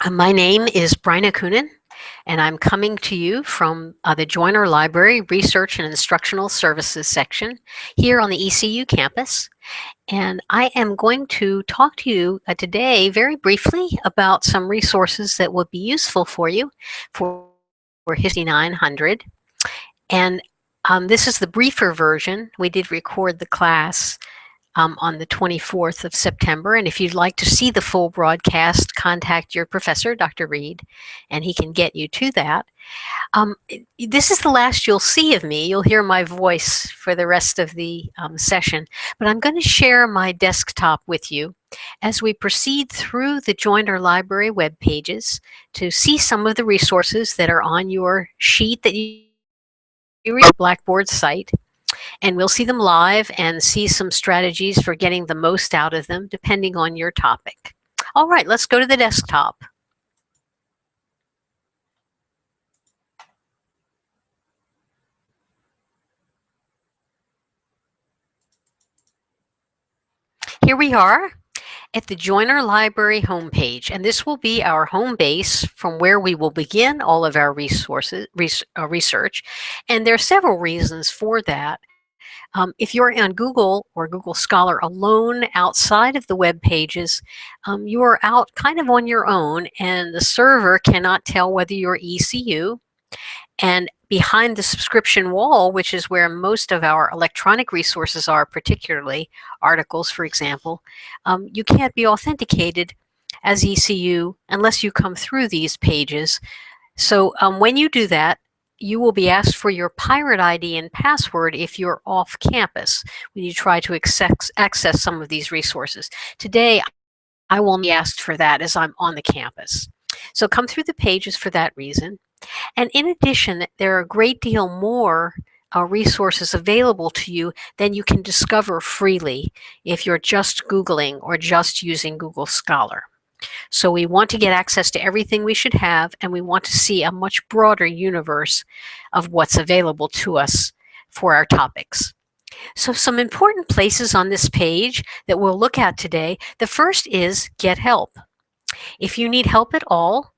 My name is Bryna Coonan, and I'm coming to you from the Joiner Library Research and Instructional Services section here on the ECU campus. And I am going to talk to you today very briefly about some resources that would be useful for you for Hist 900. And this is the briefer version. We did record the class on the 24th of September. And if you'd like to see the full broadcast, contact your professor, Dr. Reed, and he can get you to that. This is the last you'll see of me. You'll hear my voice for the rest of the session, but I'm going to share my desktop with you as we proceed through the Joiner Library web pages to see some of the resources that are on your sheet that you read on Blackboard site. And we'll see them live and see some strategies for getting the most out of them depending on your topic. All right, let's go to the desktop. Here we are at the Joiner Library homepage, and this will be our home base from where we will begin all of our research. And there are several reasons for that. If you're on Google or Google Scholar alone outside of the web pages, you are out kind of on your own, and the server cannot tell whether you're ECU. And behind the subscription wall, which is where most of our electronic resources are, particularly articles, for example, you can't be authenticated as ECU unless you come through these pages. So when you do that, you will be asked for your pirate ID and password if you're off campus when you try to access some of these resources. Today, I won't be asked for that as I'm on the campus. So come through the pages for that reason. And in addition, there are a great deal more resources available to you than you can discover freely if you're just Googling or just using Google Scholar. So we want to get access to everything we should have, and we want to see a much broader universe of what's available to us for our topics. So some important places on this page that we'll look at today. The first is Get Help. If you need help at all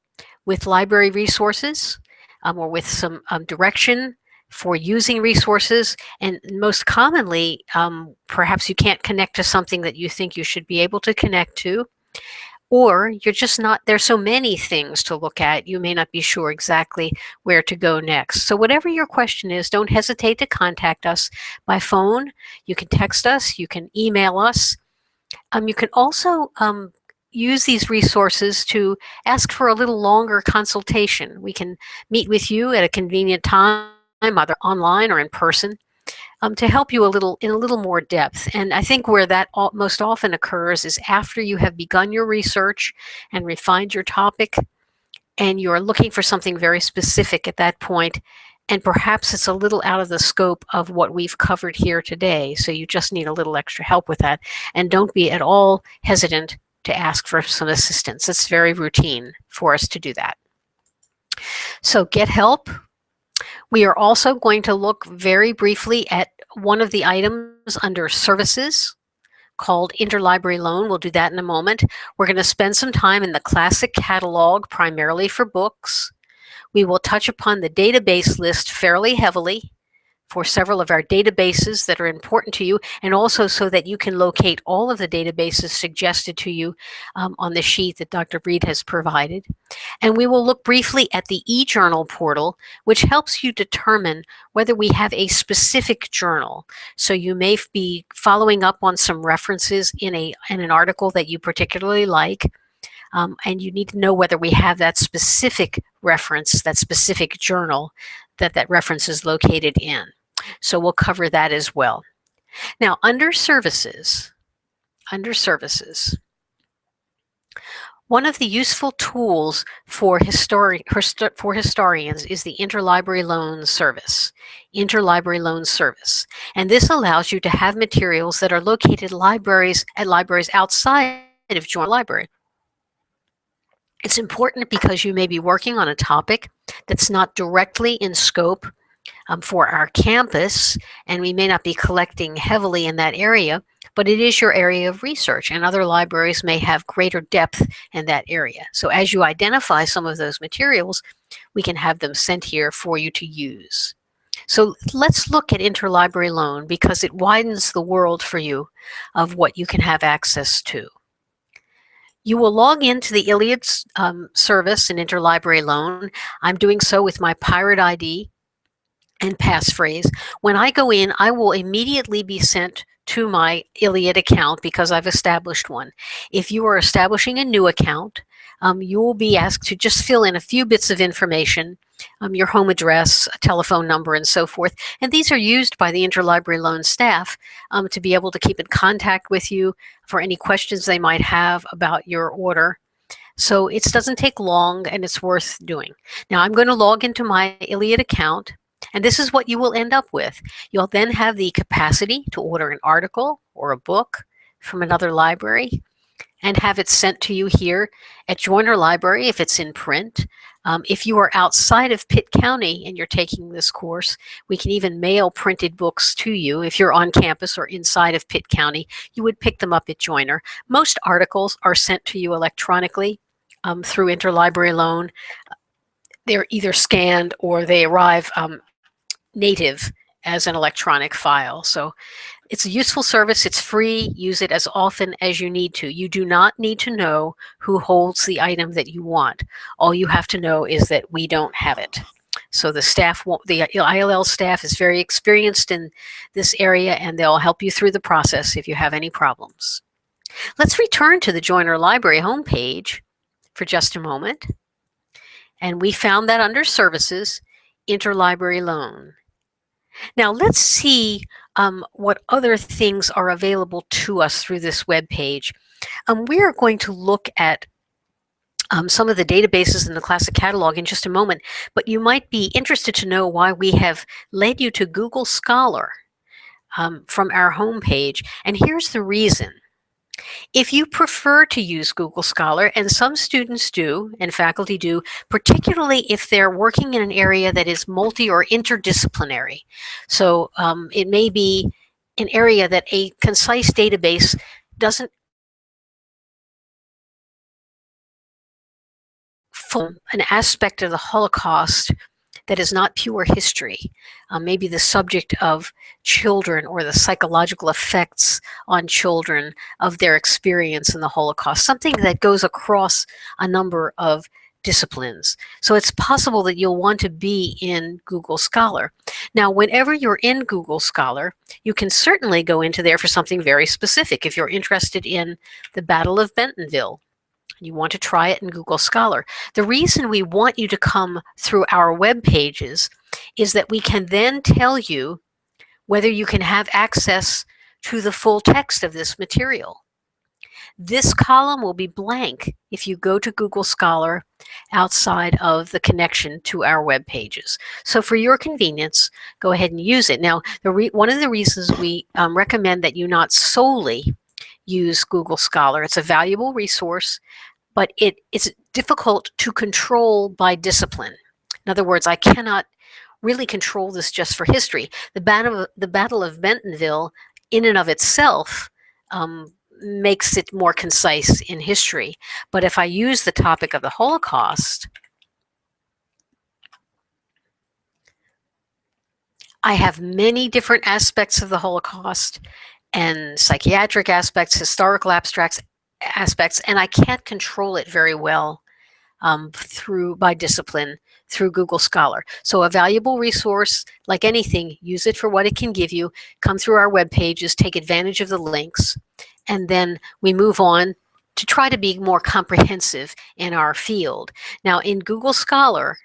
with library resources or with some direction for using resources, and most commonly, perhaps you can't connect to something that you think you should be able to connect to, or you're just not, there's so many things to look at, you may not be sure exactly where to go next. So whatever your question is, don't hesitate to contact us by phone. You can text us, you can email us. You can also use these resources to ask for a little longer consultation. We can meet with you at a convenient time, either online or in person, to help you in a little more depth. And I think where that most often occurs is after you have begun your research and refined your topic, and you're looking for something very specific at that point, and perhaps it's a little out of the scope of what we've covered here today, so you just need a little extra help with that. And don't be at all hesitant to ask for some assistance. It's very routine for us to do that. So get help. We are also going to look very briefly at one of the items under services called interlibrary loan. We'll do that in a moment. We're going to spend some time in the classic catalog, primarily for books. We will touch upon the database list fairly heavily for several of our databases that are important to you, and also so that you can locate all of the databases suggested to you on the sheet that Dr. Reed has provided. And we will look briefly at the eJournal portal, which helps you determine whether we have a specific journal. So you may be following up on some references in an article that you particularly like, and you need to know whether we have that specific reference, that specific journal that reference is located in. So we'll cover that as well. Now, under services, one of the useful tools for historians is the Interlibrary Loan Service. And this allows you to have materials that are located at libraries outside of Joiner Library. It's important because you may be working on a topic that's not directly in scope for our campus, and we may not be collecting heavily in that area, but it is your area of research, and other libraries may have greater depth in that area. So as you identify some of those materials, we can have them sent here for you to use. So let's look at interlibrary loan because it widens the world for you of what you can have access to. You will log into the ILLiad service in interlibrary loan. I'm doing so with my Pirate ID and passphrase. When I go in, I will immediately be sent to my ILLiad account because I've established one. If you are establishing a new account, you will be asked to just fill in a few bits of information, your home address, a telephone number, and so forth. And these are used by the interlibrary loan staff to be able to keep in contact with you for any questions they might have about your order. So it doesn't take long and it's worth doing. Now I'm going to log into my ILLiad account. And this is what you will end up with. You'll then have the capacity to order an article or a book from another library and have it sent to you here at Joiner Library if it's in print. If you are outside of Pitt County and you're taking this course, we can even mail printed books to you. If you're on campus or inside of Pitt County, you would pick them up at Joiner. Most articles are sent to you electronically through interlibrary loan. They're either scanned or they arrive native as an electronic file. So it's a useful service. It's free. Use it as often as you need to. You do not need to know who holds the item that you want. All you have to know is that we don't have it. So the staff, the ILL staff is very experienced in this area and they'll help you through the process if you have any problems. Let's return to the Joiner Library homepage for just a moment. And we found that under Services, Interlibrary Loan. Now let's see what other things are available to us through this web page. We are going to look at some of the databases in the classic catalog in just a moment, but you might be interested to know why we have led you to Google Scholar from our home page. And here's the reason. If you prefer to use Google Scholar, and some students do, and faculty do, particularly if they're working in an area that is multi or interdisciplinary. So it may be an area that a concise database doesn't form an aspect of the Holocaust that is not pure history, maybe the subject of children or the psychological effects on children of their experience in the Holocaust, something that goes across a number of disciplines. So it's possible that you'll want to be in Google Scholar. Now, whenever you're in Google Scholar, you can certainly go into there for something very specific. If you're interested in the Battle of Bentonville, you want to try it in Google Scholar. The reason we want you to come through our web pages is that we can then tell you whether you can have access to the full text of this material. This column will be blank if you go to Google Scholar outside of the connection to our web pages. So for your convenience, go ahead and use it. Now, one of the reasons we recommend that you not solely use Google Scholar, it's a valuable resource, but it's difficult to control by discipline. In other words, I cannot really control this just for history. The Battle of Bentonville, in and of itself, makes it more concise in history. But if I use the topic of the Holocaust, I have many different aspects of the Holocaust and psychiatric aspects, historical aspects, and I can't control it very well by discipline through Google Scholar. So a valuable resource, like anything, use it for what it can give you. Come through our web pages, take advantage of the links, and then we move on to try to be more comprehensive in our field. Now in Google Scholar,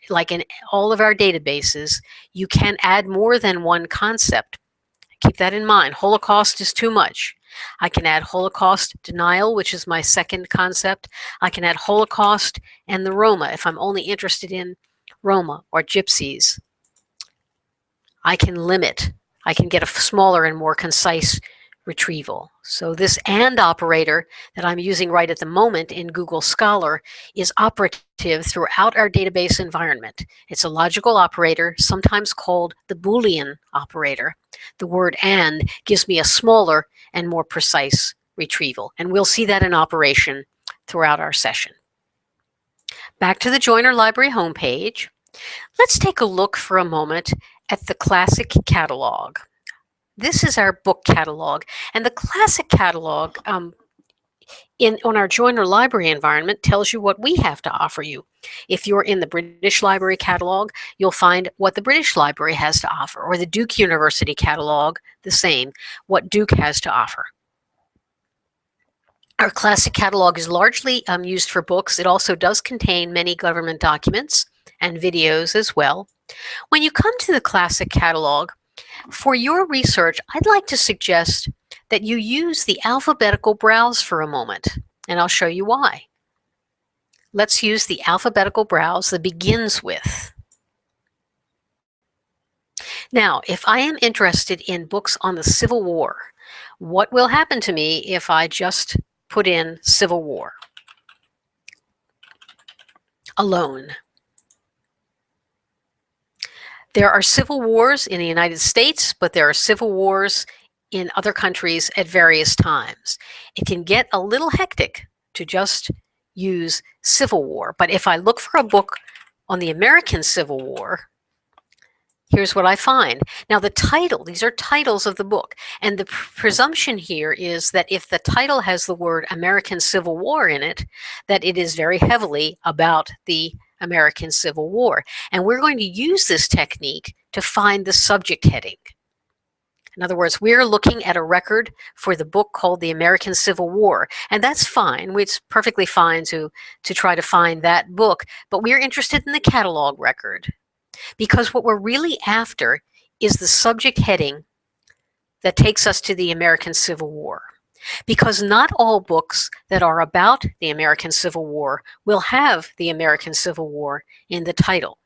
like in all of our databases, you can add more than one concept. Keep that in mind. Holocaust is too much. I can add Holocaust denial, which is my second concept. I can add Holocaust and the Roma if I'm only interested in Roma or Gypsies. I can limit. I can get a smaller and more concise retrieval. So this AND operator that I'm using right at the moment in Google Scholar is operative throughout our database environment. It's a logical operator, sometimes called the Boolean operator. The word AND gives me a smaller and more precise retrieval, and we'll see that in operation throughout our session. Back to the Joiner Library homepage. Let's take a look for a moment at the Classic Catalog. This is our book catalog, and the Classic Catalog on our Joiner Library environment tells you what we have to offer you. If you're in the British Library catalog, you'll find what the British Library has to offer, or the Duke University catalog, the same, what Duke has to offer. Our Classic Catalog is largely used for books. It also does contain many government documents and videos as well. When you come to the Classic Catalog, for your research, I'd like to suggest that you use the alphabetical browse for a moment, and I'll show you why. Let's use the alphabetical browse that begins with. Now, if I am interested in books on the Civil War, what will happen to me if I just put in Civil War alone? There are civil wars in the United States, but there are civil wars in other countries at various times. It can get a little hectic to just use Civil War, but if I look for a book on the American Civil War, here's what I find. Now the title, these are titles of the book, and the presumption here is that if the title has the word American Civil War in it, that it is very heavily about the American Civil War. And we're going to use this technique to find the subject heading. In other words, we're looking at a record for the book called The American Civil War, and that's fine. It's perfectly fine to try to find that book, but we're interested in the catalog record because what we're really after is the subject heading that takes us to the American Civil War. Because not all books that are about the American Civil War will have the American Civil War in the title.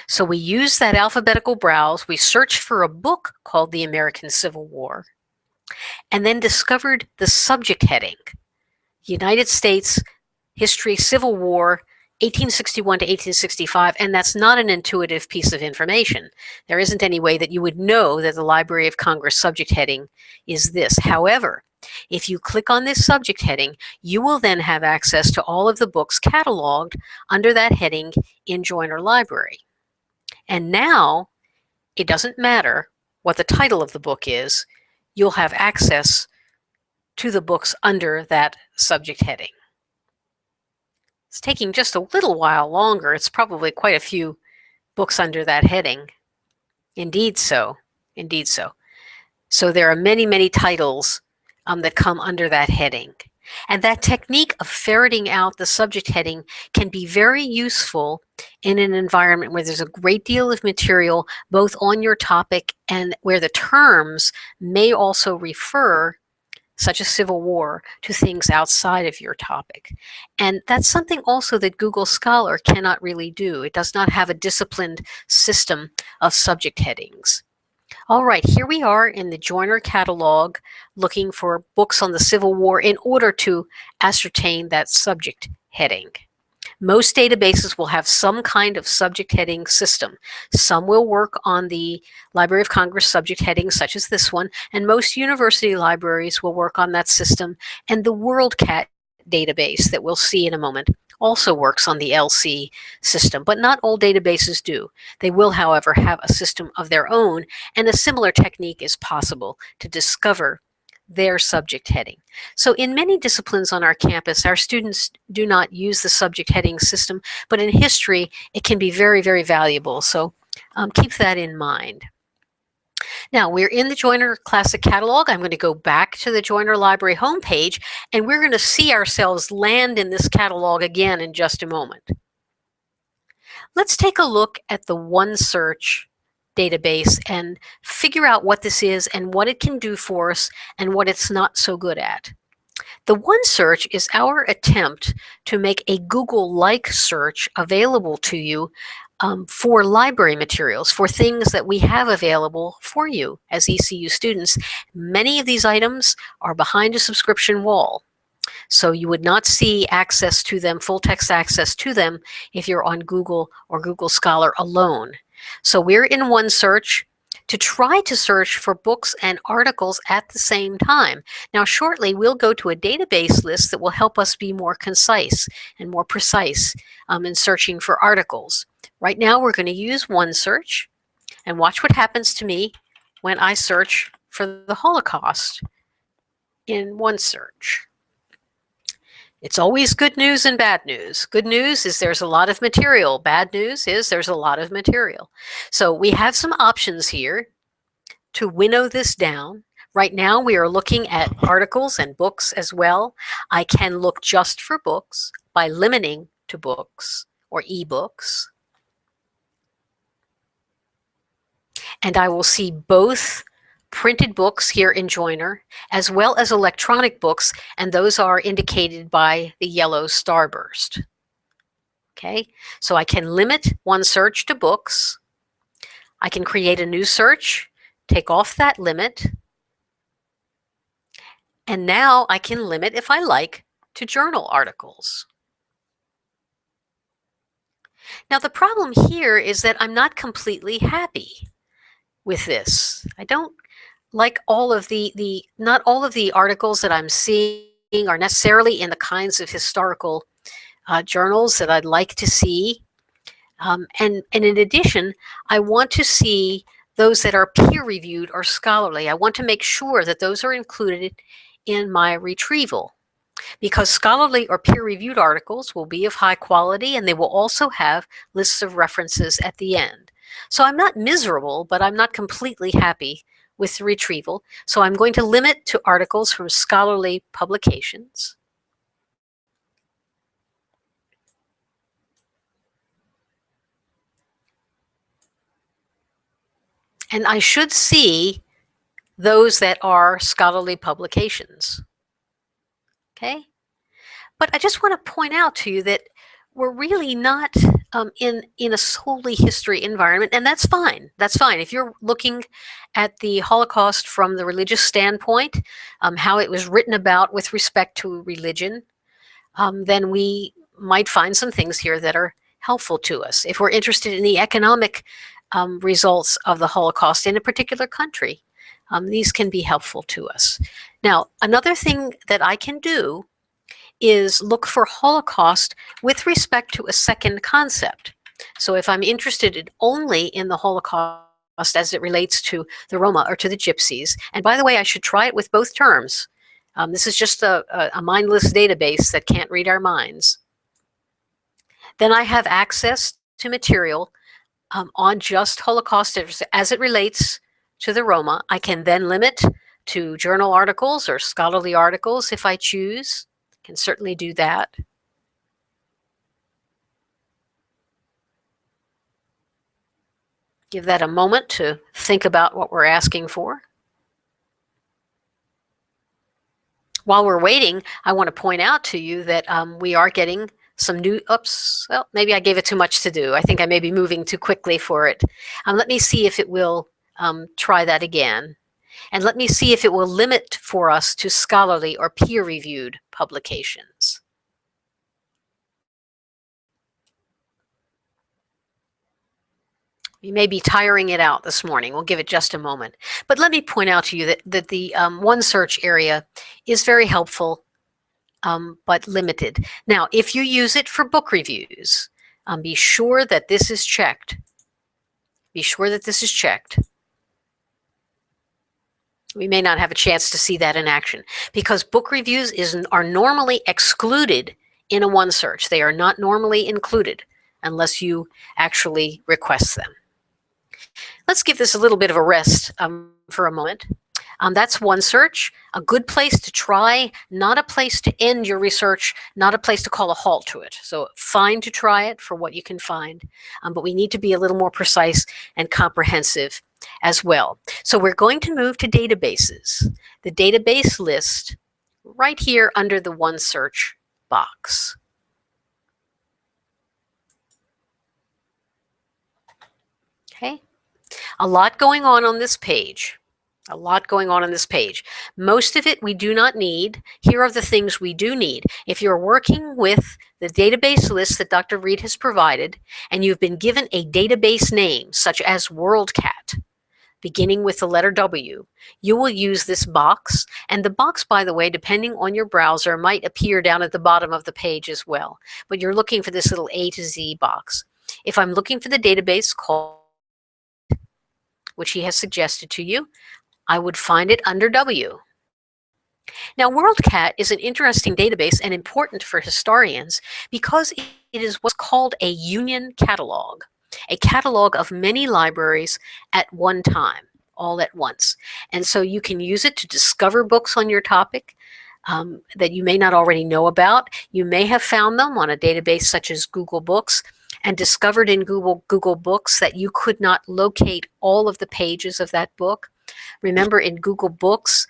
So we use that alphabetical browse, we searched for a book called The American Civil War, and then discovered the subject heading, United States History Civil War 1861 to 1865, and that's not an intuitive piece of information. There isn't any way that you would know that the Library of Congress subject heading is this. However, if you click on this subject heading, you will then have access to all of the books cataloged under that heading in Joiner Library. And now, it doesn't matter what the title of the book is, you'll have access to the books under that subject heading. It's taking just a little while longer. It's probably quite a few books under that heading. Indeed so. Indeed so. So there are many, many titles that come under that heading. And that technique of ferreting out the subject heading can be very useful in an environment where there's a great deal of material both on your topic and where the terms may also refer, such as Civil War, to things outside of your topic. And that's something also that Google Scholar cannot really do. It does not have a disciplined system of subject headings. All right, here we are in the Joiner catalog looking for books on the Civil War in order to ascertain that subject heading. Most databases will have some kind of subject heading system. Some will work on the Library of Congress subject heading, such as this one, and most university libraries will work on that system. And the WorldCat database that we'll see in a moment also works on the LC system, but not all databases do. They will, however, have a system of their own, and a similar technique is possible to discover their subject heading. So in many disciplines on our campus, our students do not use the subject heading system, but in history, it can be very, very valuable. So keep that in mind. Now, we're in the Joiner Classic Catalog. I'm going to go back to the Joiner Library homepage, and we're going to see ourselves land in this catalog again in just a moment. Let's take a look at the OneSearch database and figure out what this is and what it can do for us and what it's not so good at. The OneSearch is our attempt to make a Google-like search available to you for library materials, for things that we have available for you as ECU students. Many of these items are behind a subscription wall. So you would not see access to them, full text access to them, if you're on Google or Google Scholar alone. So we're in OneSearch to try to search for books and articles at the same time. Now shortly we'll go to a database list that will help us be more concise and more precise in searching for articles. Right now we're going to use OneSearch, and watch what happens to me when I search for the Holocaust in OneSearch. It's always good news and bad news. Good news is there's a lot of material. Bad news is there's a lot of material. So we have some options here to winnow this down. Right now we are looking at articles and books as well. I can look just for books by limiting to books or ebooks. And I will see both printed books here in Joiner, as well as electronic books, and those are indicated by the yellow starburst. Okay, so I can limit OneSearch to books. I can create a new search, take off that limit, and now I can limit, if I like, to journal articles. Now the problem here is that I'm not completely happy with this. I don't like all of not all of the articles that I'm seeing are necessarily in the kinds of historical journals that I'd like to see. And in addition, I want to see those that are peer-reviewed or scholarly. I want to make sure that those are included in my retrieval, because scholarly or peer-reviewed articles will be of high quality, and they will also have lists of references at the end. So I'm not miserable, but I'm not completely happy with the retrieval. So I'm going to limit to articles from scholarly publications. And I should see those that are scholarly publications. Okay? But I just want to point out to you that we're really not in a solely history environment, and that's fine. That's fine. If you're looking at the Holocaust from the religious standpoint, how it was written about with respect to religion, then we might find some things here that are helpful to us. If we're interested in the economic results of the Holocaust in a particular country, these can be helpful to us. Now, another thing that I can do is look for Holocaust with respect to a second concept. So if I'm interested only in the Holocaust as it relates to the Roma or to the Gypsies, and by the way, I should try it with both terms. This is just a mindless database that can't read our minds. Then I have access to material on just Holocaust as it relates to the Roma. I can then limit to journal articles or scholarly articles if I choose. Can certainly do that. Give that a moment to think about what we're asking for. While we're waiting, I want to point out to you that we are getting some new, oops, well, maybe I gave it too much to do. I think I may be moving too quickly for it. Let me see if it will try that again. And let me see if it will limit for us to scholarly or peer-reviewed publications. You may be tiring it out this morning. We'll give it just a moment. But let me point out to you that the OneSearch area is very helpful, but limited. Now, if you use it for book reviews, be sure that this is checked. Be sure that this is checked. We may not have a chance to see that in action, because book reviews are normally excluded in a OneSearch. They are not normally included unless you actually request them. Let's give this a little bit of a rest for a moment. That's OneSearch, a good place to try, not a place to end your research, not a place to call a halt to it. So fine to try it for what you can find, but we need to be a little more precise and comprehensive as well. So we're going to move to databases. The database list right here under the OneSearch box. Okay, a lot going on this page. A lot going on this page. Most of it we do not need. Here are the things we do need. If you're working with the database list that Dr. Reed has provided, and you've been given a database name, such as WorldCat, beginning with the letter W, you will use this box. And the box, by the way, depending on your browser, might appear down at the bottom of the page as well. But you're looking for this little A to Z box. If I'm looking for the database called, which he has suggested to you, I would find it under W. Now, WorldCat is an interesting database and important for historians because it is what's called a union catalog, a catalog of many libraries at one time, all at once. And so you can use it to discover books on your topic that you may not already know about. You may have found them on a database such as Google Books and discovered in Google Books that you could not locate all of the pages of that book. Remember, in Google Books,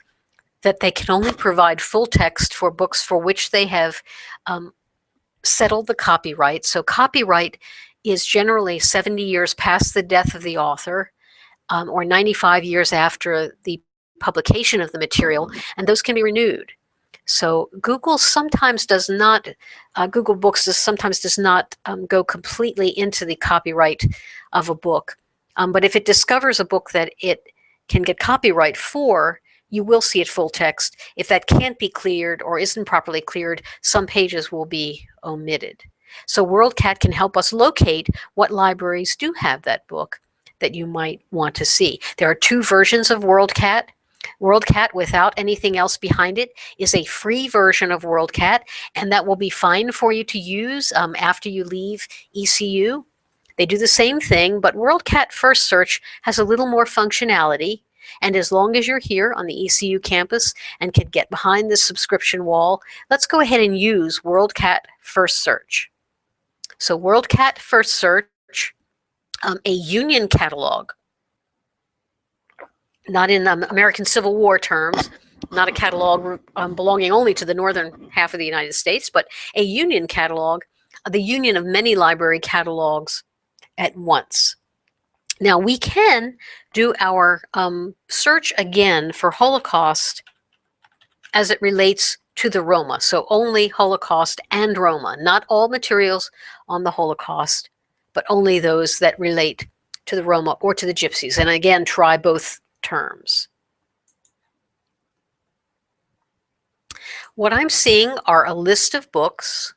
that they can only provide full text for books for which they have settled the copyright. So copyright is generally 70 years past the death of the author, or 95 years after the publication of the material, and those can be renewed. So Google sometimes does not, Google Books sometimes does not go completely into the copyright of a book. But if it discovers a book that it can get copyright for, you will see it full text. If that can't be cleared or isn't properly cleared, some pages will be omitted. So WorldCat can help us locate what libraries do have that book that you might want to see. There are two versions of WorldCat. WorldCat, without anything else behind it, is a free version of WorldCat, and that will be fine for you to use after you leave ECU. They do the same thing, but WorldCat First Search has a little more functionality. And as long as you're here on the ECU campus and can get behind this subscription wall, let's go ahead and use WorldCat First Search. So WorldCat First Search, a union catalog, not in American Civil War terms, not a catalog belonging only to the northern half of the United States, but a union catalog, the union of many library catalogs at once. Now we can do our search again for Holocaust as it relates to the Roma. So only Holocaust and Roma, not all materials on the Holocaust, but only those that relate to the Roma or to the Gypsies. And again, try both terms. What I'm seeing are a list of books,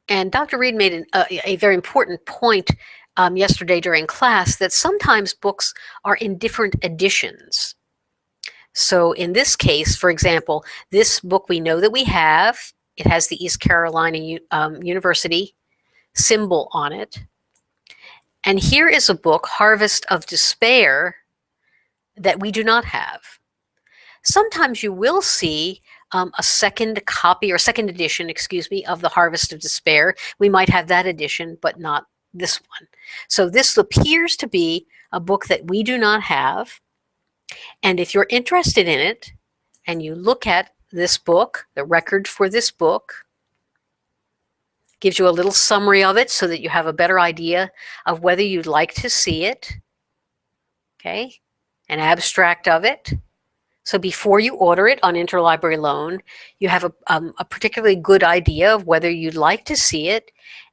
and Dr. Reed made a very important point yesterday during class that sometimes books are in different editions. So in this case, for example, this book we know that we have, it has the East Carolina University symbol on it. And here is a book, Harvest of Despair, that we do not have. Sometimes you will see a second copy or second edition, excuse me, of the Harvest of Despair. We might have that edition, but not this one. So this appears to be a book that we do not have. And if you're interested in it and you look at this book, the record for this book, gives you a little summary of it so that you have a better idea of whether you'd like to see it. Okay, an abstract of it. So before you order it on interlibrary loan, you have a particularly good idea of whether you'd like to see it.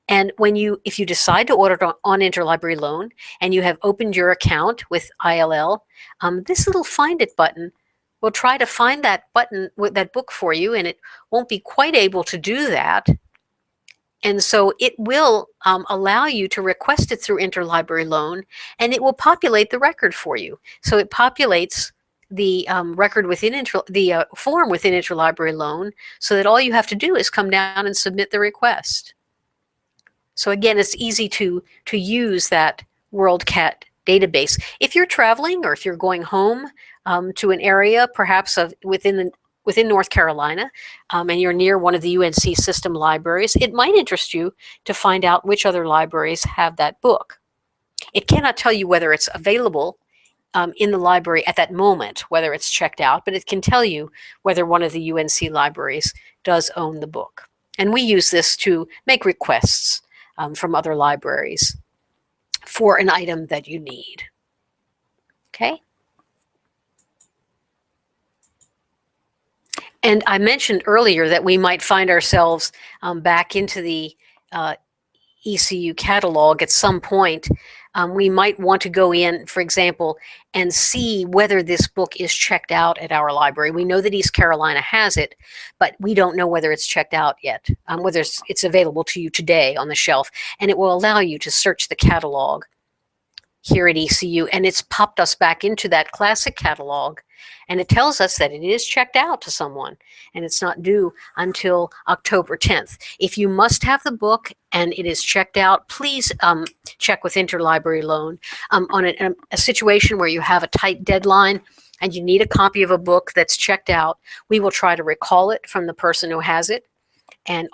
And if you decide to order it on interlibrary loan and you have opened your account with ILL, this little Find It button will try to find that book for you, and it won't be quite able to do that. And so it will allow you to request it through interlibrary loan, and it will populate the record for you. So it populates the record within the form within interlibrary loan, so that all you have to do is come down and submit the request. So again, it's easy to use that WorldCat database. If you're traveling or if you're going home to an area perhaps within North Carolina, and you're near one of the UNC system libraries, it might interest you to find out which other libraries have that book. It cannot tell you whether it's available in the library at that moment, whether it's checked out, but it can tell you whether one of the UNC libraries does own the book. And we use this to make requests from other libraries. for an item that you need. Okay? And I mentioned earlier that we might find ourselves back into the ECU catalog at some point. We might want to go in, for example, and see whether this book is checked out at our library. We know that East Carolina has it, but we don't know whether it's checked out yet, whether it's available to you today on the shelf. And it will allow you to search the catalog here at ECU, and it's popped us back into that classic catalog, and it tells us that it is checked out to someone, and it's not due until October 10th. If you must have the book and it is checked out, please check with Interlibrary Loan. On a situation where you have a tight deadline and you need a copy of a book that's checked out, we will try to recall it from the person who has it, and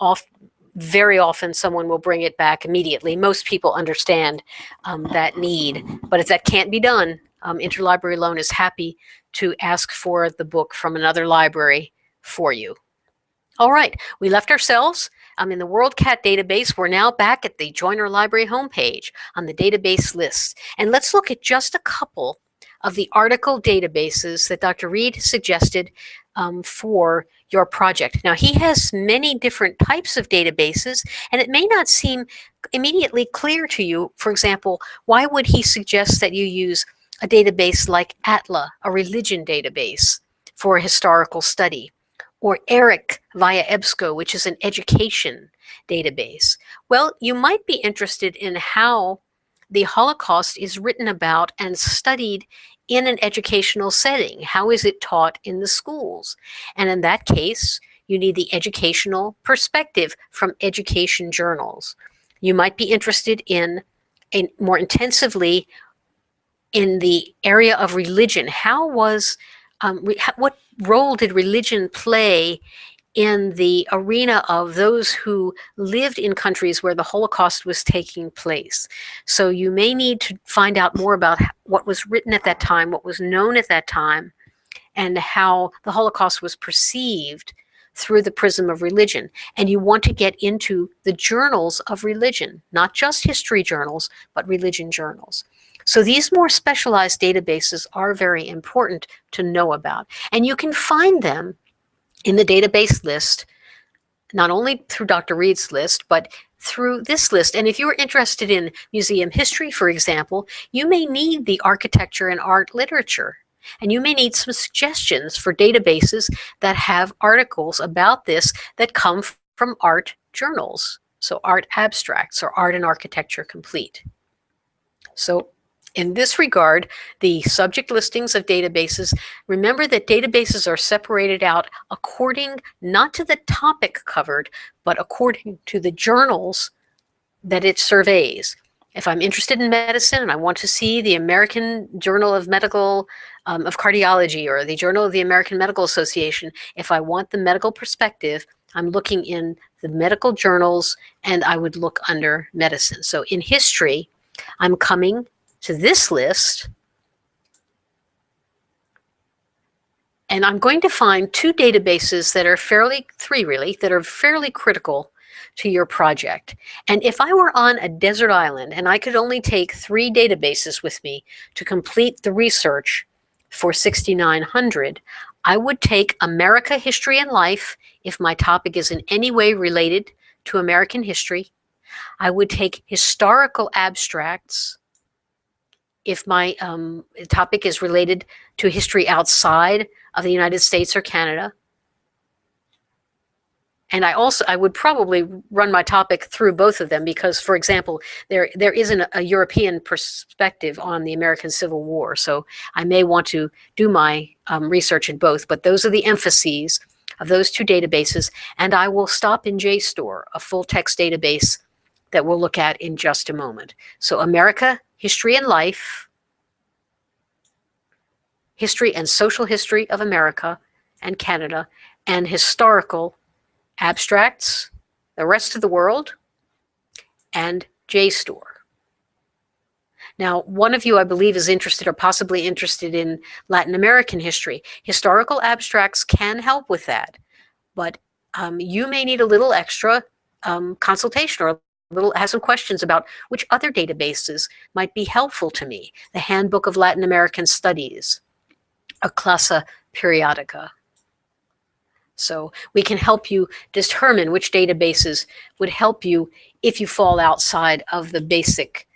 very often someone will bring it back immediately. Most people understand that need, but if that can't be done, Interlibrary Loan is happy to ask for the book from another library for you. All right, we left ourselves in the WorldCat database. We're now back at the Joiner Library homepage on the database list. And let's look at just a couple of the article databases that Dr. Reed suggested for your project. Now, he has many different types of databases, and it may not seem immediately clear to you. For example, why would he suggest that you use a database like ATLA, a religion database for a historical study, or ERIC via EBSCO, which is an education database? Well, you might be interested in how the Holocaust is written about and studied in an educational setting. How is it taught in the schools? And in that case, you need the educational perspective from education journals. You might be interested in more intensively in the area of religion. How was, what role did religion play in the arena of those who lived in countries where the Holocaust was taking place? So you may need to find out more about what was written at that time, what was known at that time, and how the Holocaust was perceived through the prism of religion. And you want to get into the journals of religion, not just history journals, but religion journals. So these more specialized databases are very important to know about. And you can find them in the database list, not only through Dr. Reed's list, but through this list. And if you're interested in museum history, for example, you may need the architecture and art literature. And you may need some suggestions for databases that have articles about this that come from art journals. So art abstracts or art and architecture complete. So in this regard, the subject listings of databases, remember that databases are separated out according not to the topic covered, but according to the journals that it surveys. If I'm interested in medicine and I want to see the American Journal of Medical of Cardiology or the Journal of the American Medical Association, if I want the medical perspective, I'm looking in the medical journals and I would look under medicine. So in history, I'm coming to this list, and I'm going to find two databases that are three really, that are fairly critical to your project. And if I were on a desert island and I could only take 3 databases with me to complete the research for 6900, I would take America History and Life if my topic is in any way related to American history. I would take historical abstracts if my topic is related to history outside of the United States or Canada. And I would probably run my topic through both of them because, for example, there isn't a European perspective on the American Civil War. So I may want to do my research in both, but those are the emphases of those 2 databases. And I will stop in JSTOR, a full text database that we'll look at in just a moment. So America, History and Life, History and Social History of America and Canada, and Historical Abstracts, the rest of the world, and JSTOR. Now, one of you, I believe, is interested or possibly interested in Latin American history. Historical abstracts can help with that, but you may need a little extra consultation or has some questions about which other databases might be helpful to me. The Handbook of Latin American Studies, a Classa Periodica. So we can help you determine which databases would help you if you fall outside of the basic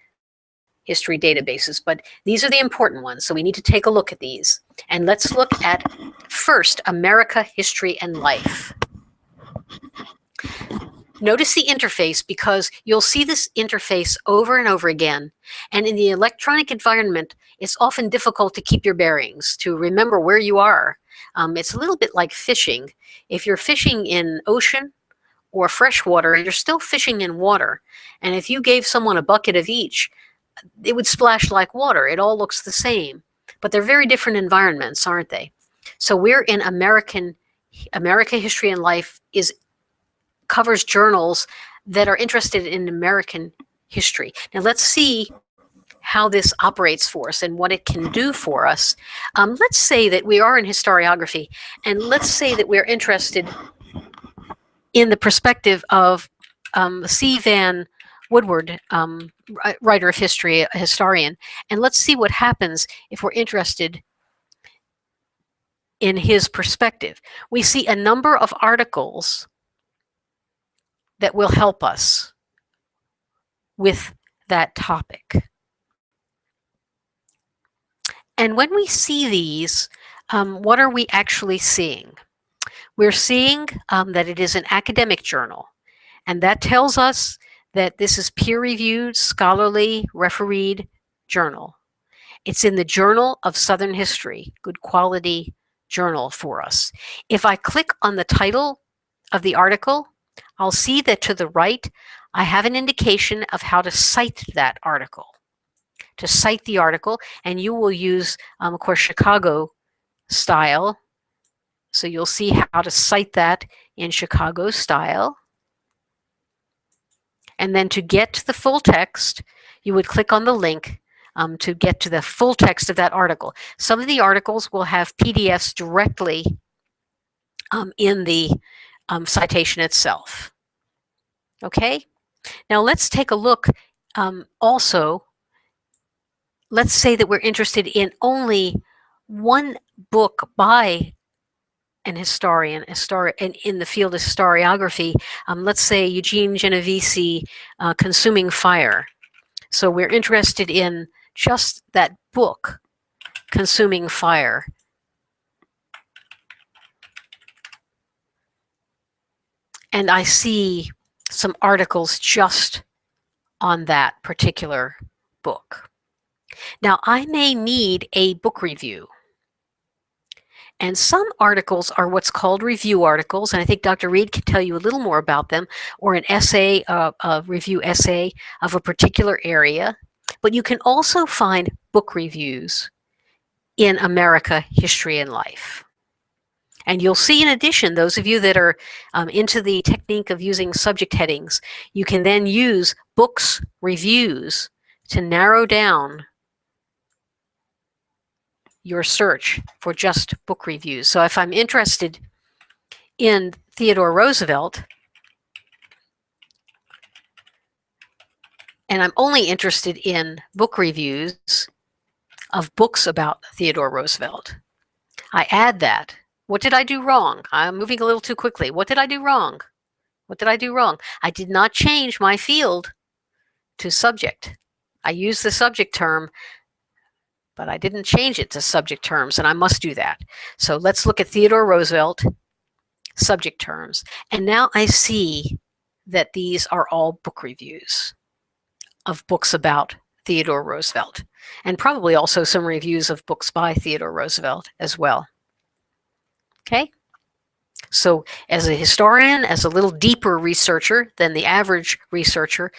history databases. But these are the important ones, so we need to take a look at these. And let's look at first America, History, and Life. Notice the interface, because you'll see this interface over and over again. And in the electronic environment, it's often difficult to keep your bearings, to remember where you are. It's a little bit like fishing. If you're fishing in ocean or freshwater, you're still fishing in water. And if you gave someone a bucket of each, it would splash like water. It all looks the same. But they're very different environments, aren't they? So we're in America, History, and Life covers journals that are interested in American history. Now let's see how this operates for us and what it can do for us. Let's say that we are in historiography, and let's say that we're interested in the perspective of C. Van Woodward, writer of history, a historian, and let's see what happens if we're interested in his perspective. We see a number of articles that will help us with that topic. And when we see these, what are we actually seeing? We're seeing that it is an academic journal, and that tells us that this is peer-reviewed, scholarly, refereed journal. It's in the Journal of Southern History, good quality journal for us. If I click on the title of the article, I'll see that to the right, I have an indication of how to cite that article. To cite the article, and you will use, of course, Chicago style. So you'll see how to cite that in Chicago style. And then to get to the full text, you would click on the link to get to the full text of that article. Some of the articles will have PDFs directly in the citation itself. Okay? Now let's take a look also. Let's say that we're interested in only one book by an historian in the field of historiography. Let's say Eugene Genovese, Consuming Fire. So we're interested in just that book, Consuming Fire. And I see some articles just on that particular book. Now, I may need a book review. And some articles are what's called review articles, and I think Dr. Reed can tell you a little more about them, or an essay, a review essay of a particular area. But you can also find book reviews in America, History, and Life. And you'll see, in addition, those of you that are into the technique of using subject headings, you can then use books reviews to narrow down your search for just book reviews. So if I'm interested in Theodore Roosevelt, and I'm only interested in book reviews of books about Theodore Roosevelt, I add that. What did I do wrong? I'm moving a little too quickly. What did I do wrong? What did I do wrong? I did not change my field to subject. I used the subject term, but I didn't change it to subject terms, and I must do that. So let's look at Theodore Roosevelt, subject terms. And now I see that these are all book reviews of books about Theodore Roosevelt, and probably also some reviews of books by Theodore Roosevelt as well. Okay? So as a historian, as a little deeper researcher than the average researcher,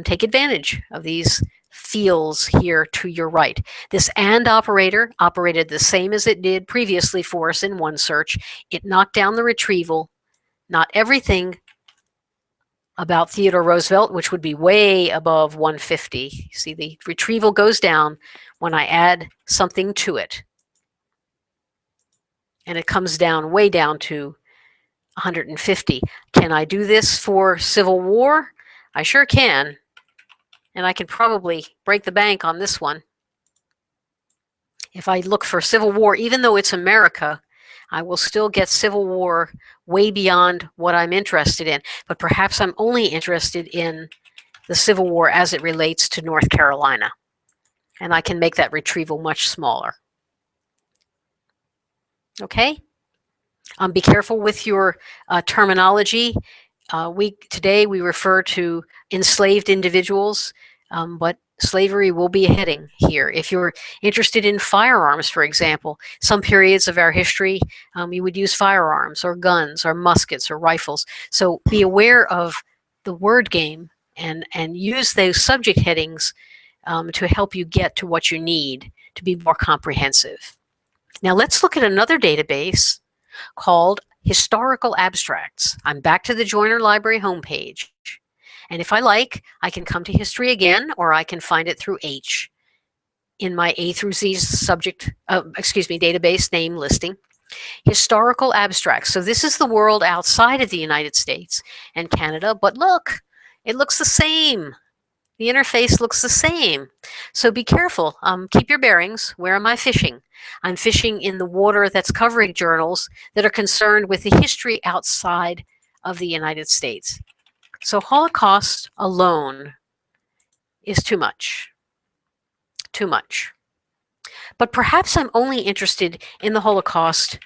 take advantage of these fields here to your right. This AND operator operated the same as it did previously for us in OneSearch. It knocked down the retrieval. Not everything about Theodore Roosevelt, which would be way above 150. See, the retrieval goes down when I add something to it. And it comes down, way down to 150. Can I do this for Civil War? I sure can. And I can probably break the bank on this one. If I look for Civil War, even though it's America, I will still get Civil War way beyond what I'm interested in. But perhaps I'm only interested in the Civil War as it relates to North Carolina. And I can make that retrieval much smaller. Okay? Be careful with your terminology. Today we refer to enslaved individuals, but slavery will be a heading here. If you're interested in firearms, for example, some periods of our history, you would use firearms or guns or muskets or rifles. So be aware of the word game and use those subject headings to help you get to what you need to be more comprehensive. Now let's look at another database called Historical Abstracts. I'm back to the Joiner Library homepage. And if I like, I can come to history again, or I can find it through H in my A through Z database name listing. Historical Abstracts. So this is the world outside of the United States and Canada, but look, it looks the same. The interface looks the same. So be careful. Keep your bearings. Where am I fishing? I'm fishing in the water that's covering journals that are concerned with the history outside of the United States. So Holocaust alone is too much. Too much. But perhaps I'm only interested in the Holocaust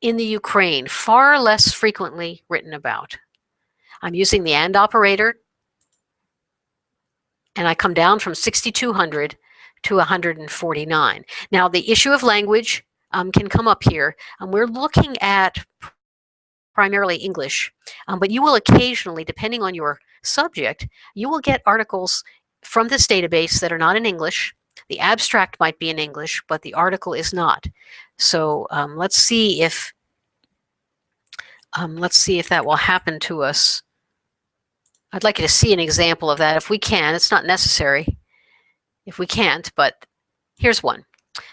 in the Ukraine, far less frequently written about. I'm using the AND operator, and I come down from 6,200 to 149. Now, the issue of language can come up here. We're looking at primarily English, but you will occasionally, depending on your subject, you will get articles from this database that are not in English. The abstract might be in English, but the article is not. So let's see if that will happen to us. I'd like you to see an example of that if we can. It's not necessary if we can't, but here's one.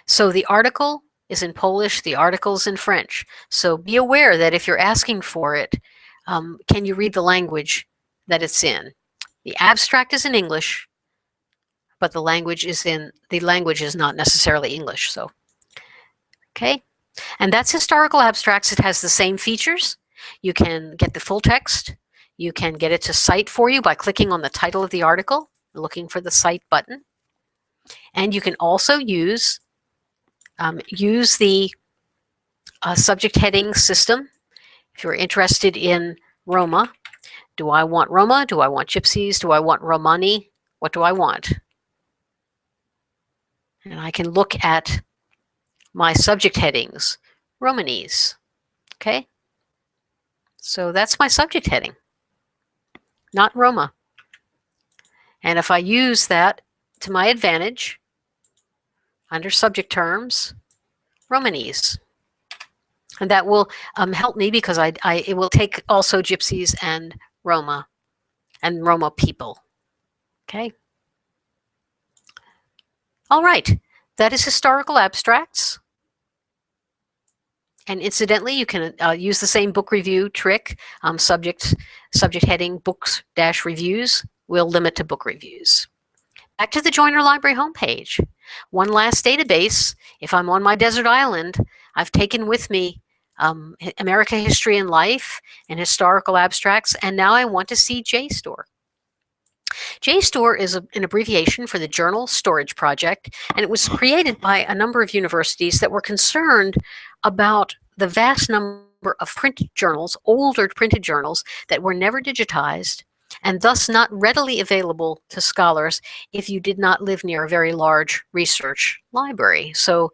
So the article is in Polish, the article's in French. So be aware that if you're asking for it, can you read the language that it's in? The abstract is in English, but the language is not necessarily English. So, okay. And that's Historical Abstracts. It has the same features. You can get the full text. You can get it to cite for you by clicking on the title of the article, looking for the Cite button. And you can also use the subject heading system. If you're interested in Roma, do I want Roma? Do I want Gypsies? Do I want Romani? What do I want? And I can look at my subject headings, Romanese. Okay? So that's my subject heading, not Roma. And if I use that to my advantage, under subject terms, Romanese. And that will help me because it will take also Gypsies and Roma people. Okay? All right. That is Historical Abstracts. And incidentally, you can use the same book review trick. Subject heading books-reviews will limit to book reviews. Back to the Joiner Library homepage. One last database. If I'm on my desert island, I've taken with me America History and Life and Historical Abstracts, and now I want to see JSTOR. JSTOR is an abbreviation for the Journal Storage Project, and it was created by a number of universities that were concerned about the vast number of printed journals, older printed journals, that were never digitized and thus not readily available to scholars if you did not live near a very large research library. So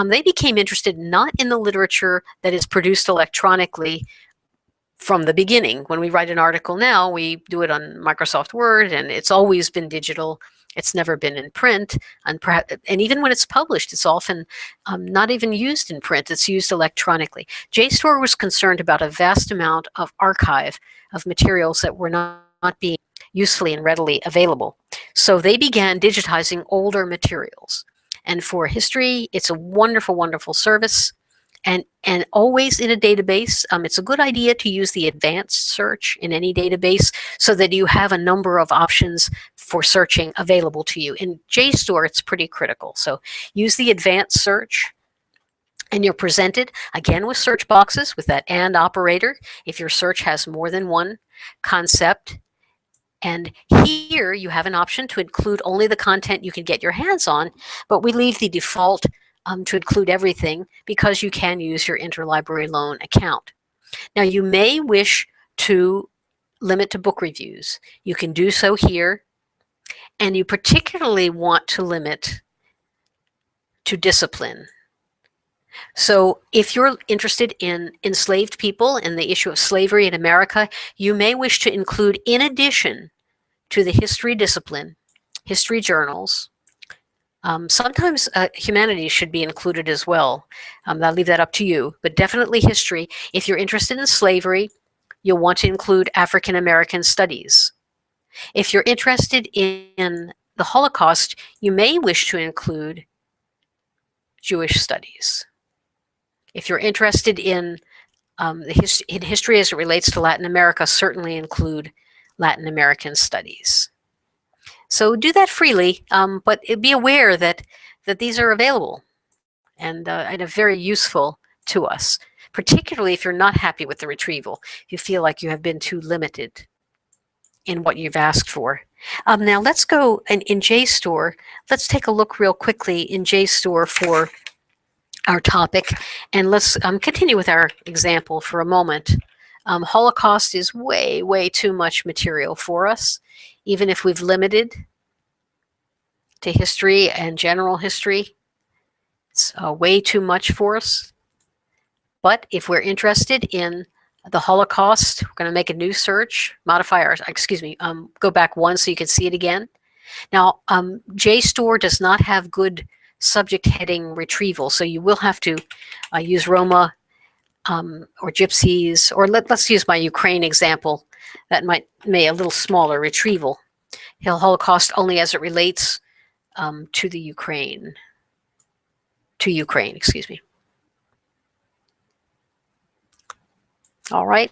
they became interested not in the literature that is produced electronically from the beginning. When we write an article now, we do it on Microsoft Word, and it's always been digital. It's never been in print. And even when it's published, it's often not even used in print. It's used electronically. JSTOR was concerned about a vast amount of archive of materials that were not being usefully and readily available. So they began digitizing older materials. And for history, it's a wonderful, wonderful service. and always in a database. It's a good idea to use the advanced search in any database so that you have a number of options for searching available to you. In JSTOR, it's pretty critical. So use the advanced search, and you're presented again with search boxes with that and operator if your search has more than one concept. And here you have an option to include only the content you can get your hands on, but we leave the default to include everything because you can use your interlibrary loan account. Now you may wish to limit to book reviews. You can do so here, and you particularly want to limit to discipline. So if you're interested in enslaved people and the issue of slavery in America, you may wish to include, in addition to the history discipline, history journals. Sometimes humanities should be included as well. I'll leave that up to you, but definitely history. If you're interested in slavery, you'll want to include African American studies. If you're interested in the Holocaust, you may wish to include Jewish studies. If you're interested in history as it relates to Latin America, certainly include Latin American studies. So do that freely, but be aware that these are available and are very useful to us, particularly if you're not happy with the retrieval, if you feel like you have been too limited in what you've asked for. Now let's go in JSTOR, let's take a look real quickly in JSTOR for our topic, and let's continue with our example for a moment. Holocaust is way, way too much material for us, even if we've limited to history and general history. It's way too much for us. But if we're interested in the Holocaust, we're going to make a new search, modify our, go back one so you can see it again. Now, JSTOR does not have good subject heading retrieval, so you will have to use Roma or Gypsies, or let's use my Ukraine example. That might a little smaller retrieval. Holocaust only as it relates to the Ukraine. Excuse me. All right.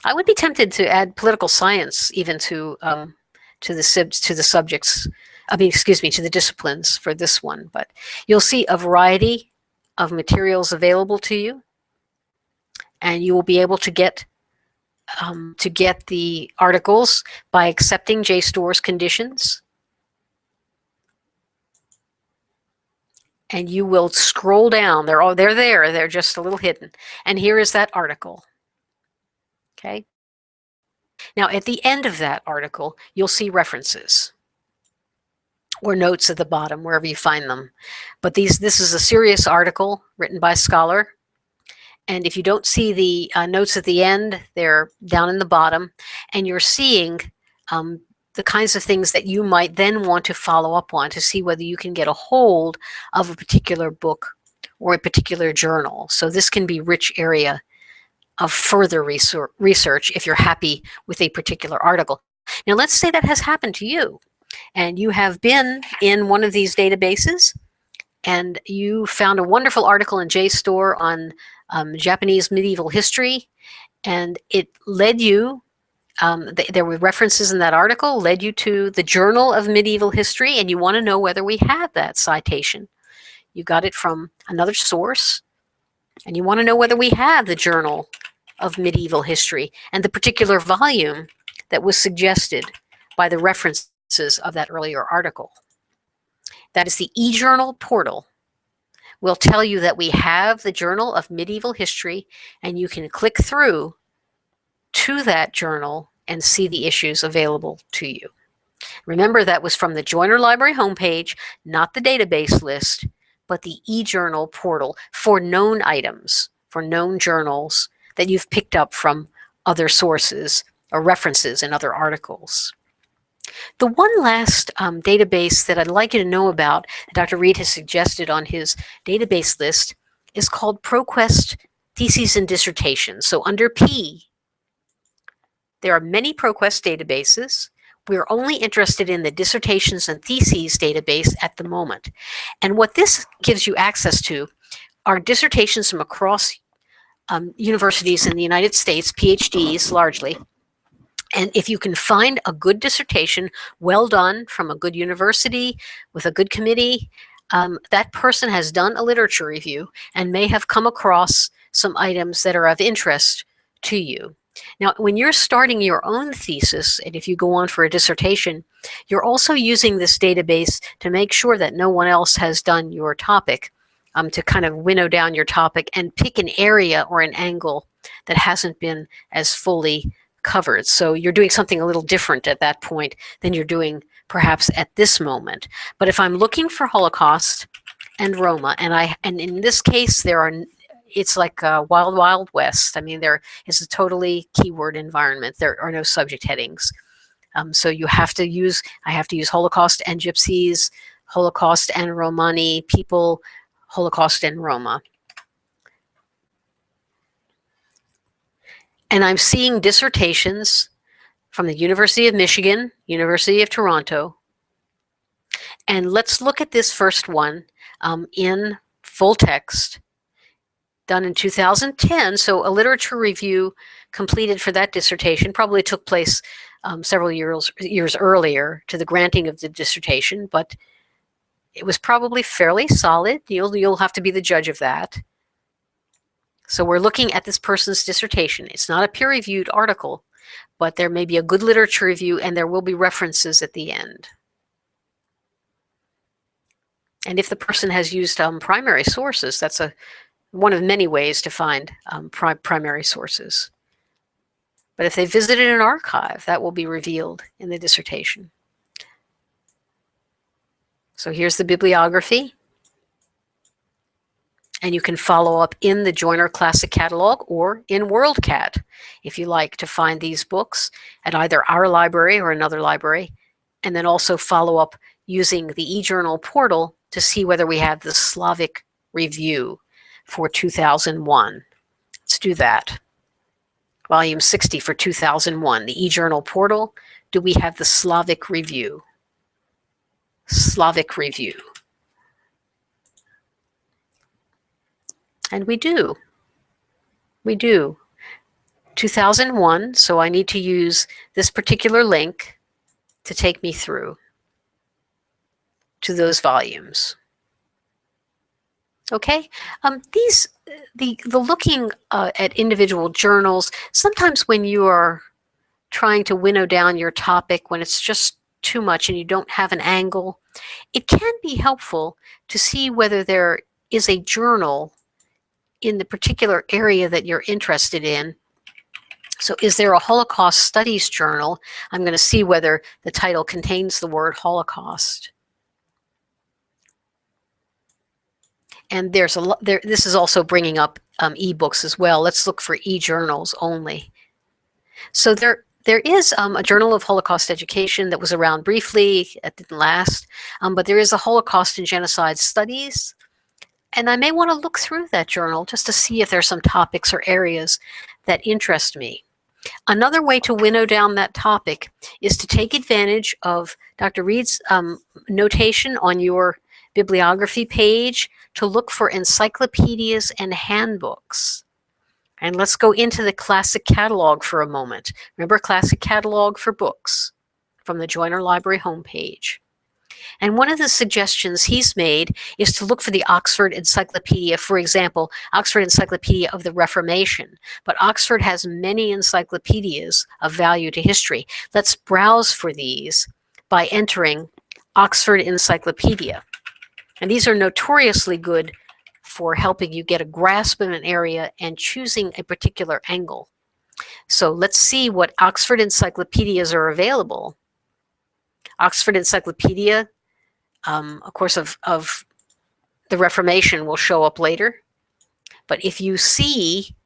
I would be tempted to add political science even to the subjects. To the disciplines for this one, but you'll see a variety of materials available to you, and you will be able to get the articles by accepting JSTOR's conditions. And you will scroll down. They're there. They're just a little hidden. And here is that article. Okay. Now, at the end of that article, you'll see references or notes at the bottom, wherever you find them. But this is a serious article written by a scholar. And if you don't see the notes at the end, they're down in the bottom. And you're seeing the kinds of things that you might then want to follow up on to see whether you can get a hold of a particular book or a particular journal. So this can be a rich area of further research if you're happy with a particular article. Now, let's say that has happened to you, and you have been in one of these databases, and you found a wonderful article in JSTOR on Japanese medieval history, and it led you, there were references in that article, led you to the Journal of Medieval History, and you want to know whether we have that citation. You got it from another source, and you want to know whether we have the Journal of Medieval History and the particular volume that was suggested by the references of that earlier article. That is the eJournal portal. Will tell you that we have the Journal of Medieval History, and you can click through to that journal and see the issues available to you. Remember, that was from the Joiner Library homepage, not the database list, but the eJournal portal for known items, for known journals that you've picked up from other sources or references in other articles. The one last database that I'd like you to know about, that Dr. Reed has suggested on his database list, is called ProQuest Theses and Dissertations. So under P, there are many ProQuest databases. We're only interested in the Dissertations and Theses database at the moment. And what this gives you access to, are dissertations from across universities in the United States, PhDs largely. And if you can find a good dissertation, well done, from a good university with a good committee, that person has done a literature review and may have come across some items that are of interest to you. Now, when you're starting your own thesis, and if you go on for a dissertation, you're also using this database to make sure that no one else has done your topic, to kind of winnow down your topic and pick an area or an angle that hasn't been as fully covered. So you're doing something a little different at that point than you're doing perhaps at this moment. But if I'm looking for Holocaust and Roma, and in this case it's like a wild, wild west. I mean, there is a totally keyword environment. There are no subject headings. So I have to use Holocaust and Gypsies, Holocaust and Romani people, Holocaust and Roma. And I'm seeing dissertations from the University of Michigan, University of Toronto. And let's look at this first one in full text, done in 2010. So a literature review completed for that dissertation probably took place several years earlier to the granting of the dissertation, but it was probably fairly solid. You'll have to be the judge of that. So we're looking at this person's dissertation. It's not a peer-reviewed article, but there may be a good literature review and there will be references at the end. And if the person has used primary sources, that's one of many ways to find primary sources. But if they visited an archive, that will be revealed in the dissertation. So here's the bibliography. And you can follow up in the Joiner Classic Catalog or in WorldCat if you like to find these books at either our library or another library, and then also follow up using the eJournal portal to see whether we have the Slavic review for 2001. Let's do that. Volume 60 for 2001, the eJournal portal. Do we have the Slavic review? Slavic review. And we do. We do. 2001, so I need to use this particular link to take me through to those volumes. Okay, the looking at individual journals, sometimes when you are trying to winnow down your topic, when it's just too much and you don't have an angle, it can be helpful to see whether there is a journal in the particular area that you're interested in. So is there a Holocaust Studies journal? I'm going to see whether the title contains the word Holocaust. And this is also bringing up ebooks as well. Let's look for e-journals only. So there is a Journal of Holocaust Education that was around briefly. It didn't last. But there is a Holocaust and Genocide Studies. And I may want to look through that journal just to see if there's some topics or areas that interest me. Another way to winnow down that topic is to take advantage of Dr. Reed's notation on your bibliography page to look for encyclopedias and handbooks. And let's go into the Classic Catalog for a moment. Remember, Classic Catalog for books from the Joiner Library homepage. And one of the suggestions he's made is to look for the Oxford Encyclopedia, for example, Oxford Encyclopedia of the Reformation. But Oxford has many encyclopedias of value to history. Let's browse for these by entering Oxford Encyclopedia. And these are notoriously good for helping you get a grasp of an area and choosing a particular angle. So let's see what Oxford encyclopedias are available. Oxford Encyclopedia, of course, of the Reformation will show up later. But if you see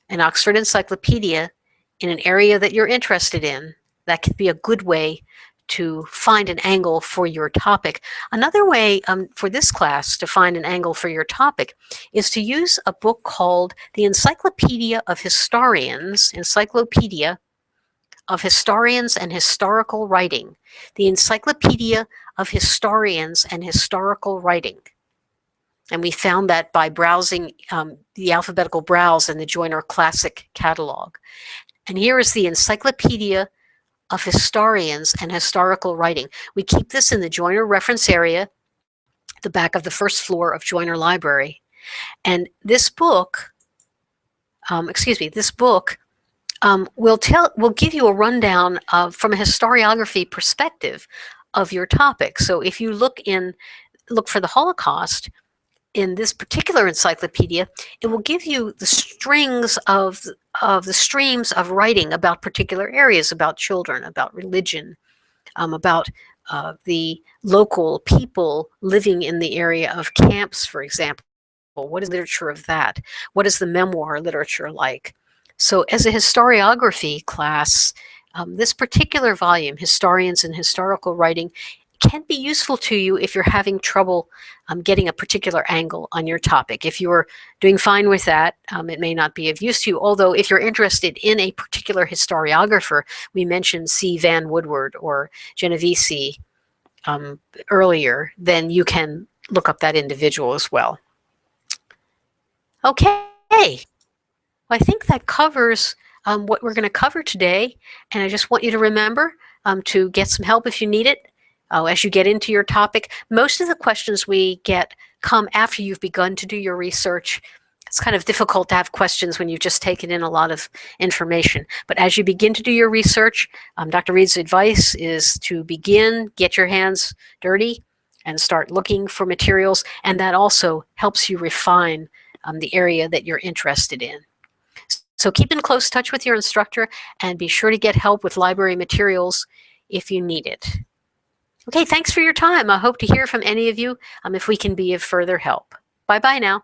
an Oxford Encyclopedia in an area that you're interested in, that could be a good way to find an angle for your topic. Another way for this class to find an angle for your topic is to use a book called the Encyclopedia of Historians, Encyclopedia of Historians and Historical Writing, the Encyclopedia of Historians and Historical Writing. And we found that by browsing the alphabetical browse in the Joiner Classic catalog. And here is the Encyclopedia of Historians and Historical Writing. We keep this in the Joiner reference area, the back of the first floor of Joiner Library. And this book, will give you a rundown from a historiography perspective of your topic. So if you look for the Holocaust in this particular encyclopedia, it will give you the strings of the streams of writing about particular areas, about children, about religion, about the local people living in the area of camps, for example. What is the literature of that? What is the memoir literature like? So as a historiography class, this particular volume, Historians and Historical Writing, can be useful to you if you're having trouble getting a particular angle on your topic. If you're doing fine with that, it may not be of use to you. Although if you're interested in a particular historiographer, we mentioned C. Van Woodward or Genovese earlier, then you can look up that individual as well. Okay, well, I think that covers what we're going to cover today, and I just want you to remember to get some help if you need it. As you get into your topic, most of the questions we get come after you've begun to do your research. It's kind of difficult to have questions when you've just taken in a lot of information. But as you begin to do your research, Dr. Reed's advice is to get your hands dirty and start looking for materials, and that also helps you refine the area that you're interested in. So keep in close touch with your instructor and be sure to get help with library materials if you need it. Okay, thanks for your time. I hope to hear from any of you if we can be of further help. Bye-bye now.